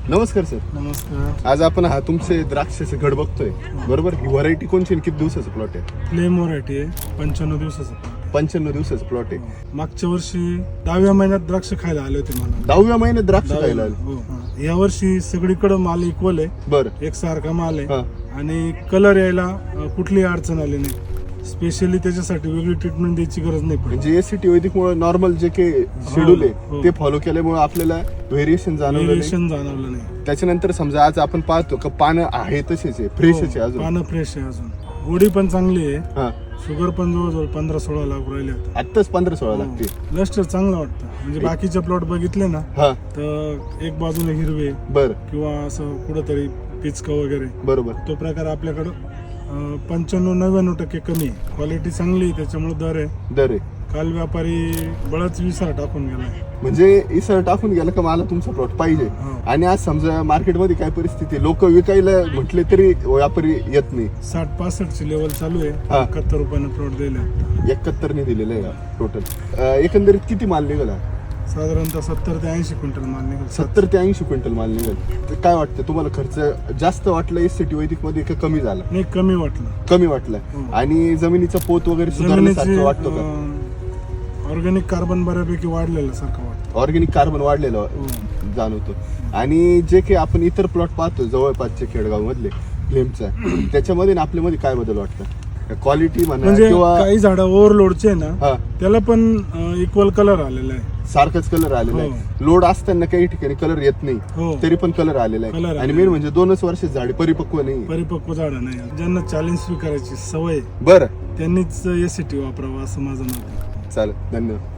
नमस्कार सर. नमस्कार. आज आपण हा तुमचे द्राक्षाचे घड बघतोय बरोबर. ही व्हरायटी कोणची आणि किती दिवसाचं प्लॉट आहे? फ्लेम व्हरायटी आहे, 95 दिवसाचा. 95 दिवसाचं प्लॉट आहे. मागच्या वर्षी 10व्या महिन्यात द्राक्ष खायला आले होते मला. 10व्या महिन्यात द्राक्ष खायला आले. हो. या वर्षी सगळीकडे माल इक्वल आहे, बरं. एकसारखा माल आहे हा. आणि कलर यायला कुठलीही अडचण आली नाही. स्पेशली त्याच्यासाठी वेगळी ट्रीटमेंट द्यायची गरज नाही पडली. म्हणजे एसीटी वैदिक मुळे नॉर्मल जे काही शेड्यूल आहे हो. ते फॉलो केल्यामुळे आपल्याला व्हेरिएशन जाणवलं नाही. जाणवलं नाही. त्याच्यानंतर समजा आज आपण पाहतो का पानं आहे तसेच आहे, फ्रेश आहे हो, अजून. पानं फ्रेश आहे अजून. गोडी पण चांगली आहे. हा. शुगर पण जवळजवळ 15-16 लाख राहिले आता. आत्ताच 15-16 लागते. लस्टर चांगलं वाटतं. म्हणजे बाकीचे प्लॉट बघितले ना हा. तर एक बाजूने हिरवे बरं. किंवा असं कुठंतरी पिचकं वगैरे, बरोबर. तो प्रकार आपल्याकडं 95-99% कमी आहे. क्वालिटी चांगली आहे, त्याच्यामुळे दर आहे. दर आहे. काल व्यापारी बळच विसर टाकून गेलाय. म्हणजे इसर टाकून गेलं का मला तुमचा प्लॉट पाहिजे. हो. आणि आज समजा मार्केटमध्ये काय परिस्थिती, लोक विकायला म्हटले तरी व्यापारी येत नाही. 60-65 ची लेवल चालू आहे. हा. 71 रुपयानं प्लॉट दिले. 71 ने दिलेलं आहे टोटल. एकंदरीत किती माल निघाला? साधारणतः 70 ते 80 क्विंटल माल निघाल. 70 ते 80 क्विंटल माल निघाल. तर काय वाटतं तुम्हाला, खर्च जास्त वाटला एससीटी वैदिक मध्ये का कमी झाला? नाही, कमी वाटलं. कमी वाटला. हो. आणि जमिनीचा पोत वगैरे सुधारण्यासारखं वाटतो का? ऑर्गॅनिक कार्बन बऱ्यापैकी वाढलेलं सारखं वाटतं. ऑर्गॅनिक कार्बन वाढलेलं हो. जाणवतो. आणि जे काही आपण इतर प्लॉट पाहतो जवळपासचे खेडगाव मधले फ्लेमचा, त्याच्यामध्ये आणि आपल्यामध्ये काय बदल वाटतं? क्वालिटी म्हणा म्हणजे किंवा काही झाड ओव्हरलोडचे आहे ना, हा, त्याला पण इक्वल कलर आलेला आहे. सारखंच कलर आलेला आहे. हो. लोड असताना काही ठिकाणी कलर येत नाही, हो. तरी पण कलर आलेला कलर आहे. आणि आलेला मेन म्हणजे 2च वर्ष झाड परिपक्व नाही. परिपक्व झाड नाही. ज्यांना चॅलेंज स्वीकारायची सवय बरं. त्यांनीच एसीटी वापरावं असं माझं मत आहे. चालेल, धन्यवाद.